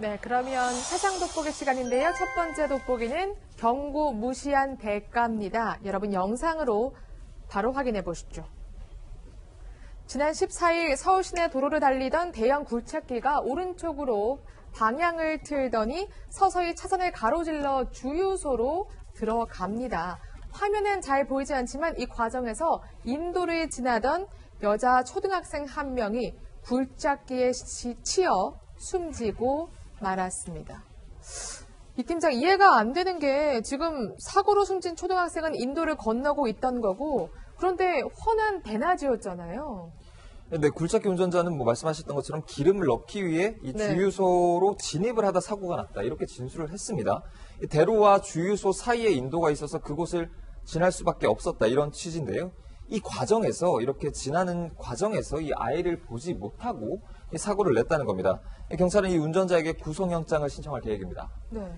네, 그러면 세상 돋보기 시간인데요. 첫 번째 돋보기는 경고 무시한 대가입니다. 여러분 영상으로 바로 확인해 보시죠. 지난 14일 서울 시내 도로를 달리던 대형 굴착기가 오른쪽으로 방향을 틀더니 서서히 차선을 가로질러 주유소로 들어갑니다. 화면엔 잘 보이지 않지만 이 과정에서 인도를 지나던 여자 초등학생 한 명이 굴착기에 치여 숨지고 말았습니다. 이 팀장 이해가 안 되는 게 지금 사고로 숨진 초등학생은 인도를 건너고 있던 거고 그런데 훤한 대낮이었잖아요. 네, 굴착기 운전자는 말씀하셨던 것처럼 기름을 넣기 위해 이 주유소로 진입을 하다 사고가 났다. 이렇게 진술을 했습니다. 대로와 주유소 사이에 인도가 있어서 그곳을 지날 수밖에 없었다. 이런 취지인데요. 이 과정에서 이렇게 지나는 과정에서 이 아이를 보지 못하고 이 사고를 냈다는 겁니다. 경찰은 이 운전자에게 구속영장을 신청할 계획입니다. 네.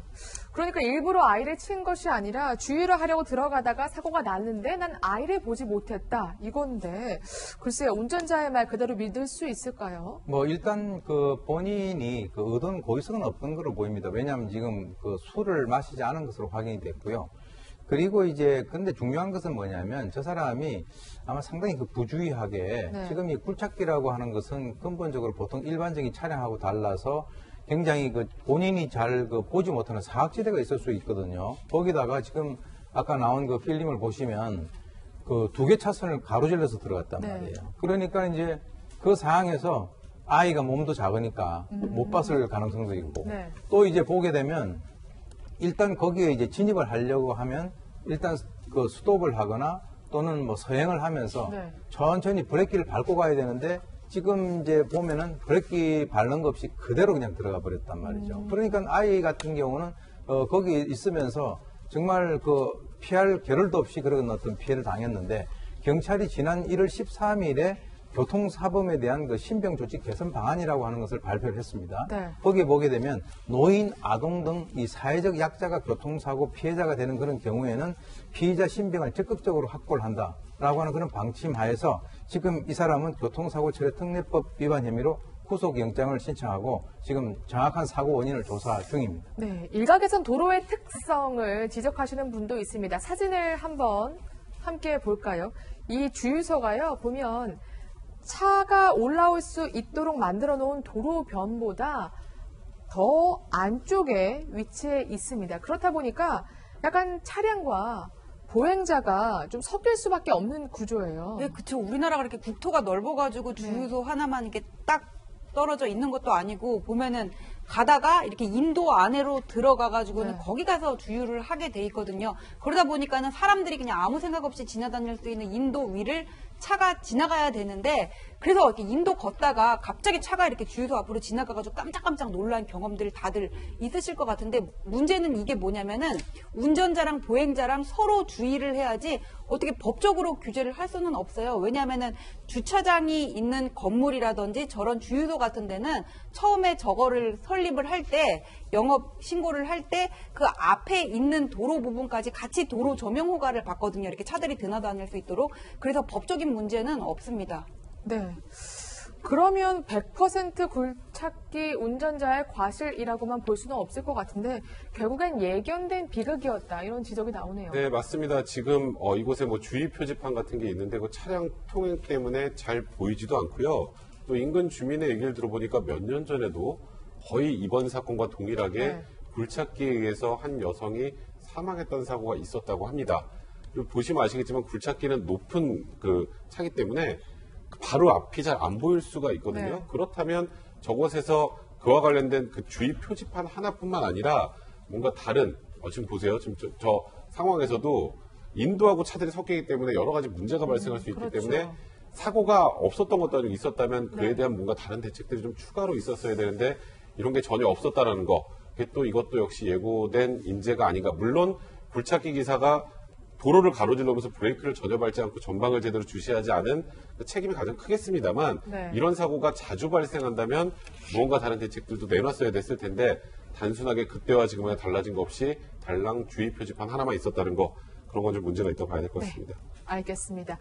그러니까 일부러 아이를 친 것이 아니라 주유를 하려고 들어가다가 사고가 났는데 난 아이를 보지 못했다. 이건데 글쎄요. 운전자의 말 그대로 믿을 수 있을까요? 일단 본인이 의도는 고의성은 없던 걸로 보입니다. 왜냐하면 지금 술을 마시지 않은 것으로 확인이 됐고요. 그리고 근데 중요한 것은 뭐냐면 저 사람이 아마 상당히 부주의하게 지금 이 굴착기라고 하는 것은 근본적으로 보통 일반적인 차량하고 달라서 굉장히 본인이 잘 보지 못하는 사각지대가 있을 수 있거든요. 거기다가 지금 아까 나온 필름을 보시면 두 개 차선을 가로질러서 들어갔단 말이에요. 그러니까 그 상황에서 아이가 몸도 작으니까 못 봤을 가능성도 있고 또 보게 되면 일단 거기에 진입을 하려고 하면 일단 스톱을 하거나 또는 서행을 하면서 천천히 브레이크를 밟고 가야 되는데 지금 보면은 브레이크 밟는 것 없이 그대로 그냥 들어가 버렸단 말이죠. 그러니까 아이 같은 경우는 거기 있으면서 정말 피할 겨를도 없이 그런 어떤 피해를 당했는데 경찰이 지난 1월 13일에 교통사범에 대한 신병 조치 개선 방안이라고 하는 것을 발표를 했습니다. 거기에 보게 되면 노인, 아동 등 이 사회적 약자가 교통사고 피해자가 되는 그런 경우에는 피의자 신병을 적극적으로 확보를 한다라고 하는 그런 방침 하에서 지금 이 사람은 교통사고 처리 특례법 위반 혐의로 구속영장을 신청하고 지금 정확한 사고 원인을 조사 중입니다. 네, 일각에선 도로의 특성을 지적하시는 분도 있습니다. 사진을 한번 함께 볼까요? 이 주유소가요, 보면 차가 올라올 수 있도록 만들어 놓은 도로변보다 더 안쪽에 위치해 있습니다. 그렇다 보니까 약간 차량과 보행자가 좀 섞일 수밖에 없는 구조예요. 네, 그렇죠. 우리나라가 이렇게 국토가 넓어가지고 주유소 하나만 이렇게 딱 떨어져 있는 것도 아니고 보면은 가다가 이렇게 인도 안으로 들어가가지고는 거기 가서 주유를 하게 돼 있거든요. 그러다 보니까는 사람들이 그냥 아무 생각 없이 지나다닐 수 있는 인도 위를 차가 지나가야 되는데 그래서 이렇게 인도 걷다가 갑자기 차가 이렇게 주유소 앞으로 지나가가지고 깜짝깜짝 놀란 경험들 다들 있으실 것 같은데 문제는 이게 뭐냐면은 운전자랑 보행자랑 서로 주의를 해야지 어떻게 법적으로 규제를 할 수는 없어요. 왜냐하면은 주차장이 있는 건물이라든지 저런 주유소 같은 데는 처음에 저거를 설립을 할 때 영업 신고를 할 때 그 앞에 있는 도로 부분까지 같이 도로 조명 허가를 받거든요. 이렇게 차들이 드나다닐 수 있도록. 그래서 법적인 문제는 없습니다. 네. 그러면 100% 굴착기 운전자의 과실이라고만 볼 수는 없을 것 같은데 결국엔 예견된 비극이었다 이런 지적이 나오네요. 네, 맞습니다. 지금 이곳에 주의 표지판 같은 게 있는데 그 차량 통행 때문에 잘 보이지도 않고요. 또 인근 주민의 얘기를 들어보니까 몇 년 전에도 거의 이번 사건과 동일하게 굴착기에 의해서 한 여성이 사망했던 사고가 있었다고 합니다. 보시면 아시겠지만 굴착기는 높은 차기 때문에 바로 앞이 잘 안 보일 수가 있거든요. 그렇다면 저곳에서 그와 관련된 주의 표지판 하나뿐만 아니라 뭔가 다른 지금 보세요. 지금 저 상황에서도 인도하고 차들이 섞이기 때문에 여러 가지 문제가 발생할 수 있기 때문에 사고가 없었던 것도 아니고 있었다면 그에 대한 뭔가 다른 대책들이 좀 추가로 있었어야 되는데 이런 게 전혀 없었다라는 거. 또 이것도 역시 예고된 인재가 아닌가. 물론 굴착기 기사가 도로를 가로질러면서 브레이크를 전혀 밟지 않고 전방을 제대로 주시하지 않은 책임이 가장 크겠습니다만 이런 사고가 자주 발생한다면 무언가 다른 대책들도 내놨어야 됐을 텐데 단순하게 그때와 지금은 달라진 거 없이 달랑 주의 표지판 하나만 있었다는 거 그런 건 좀 문제가 있다고 봐야 될 것 같습니다. 알겠습니다.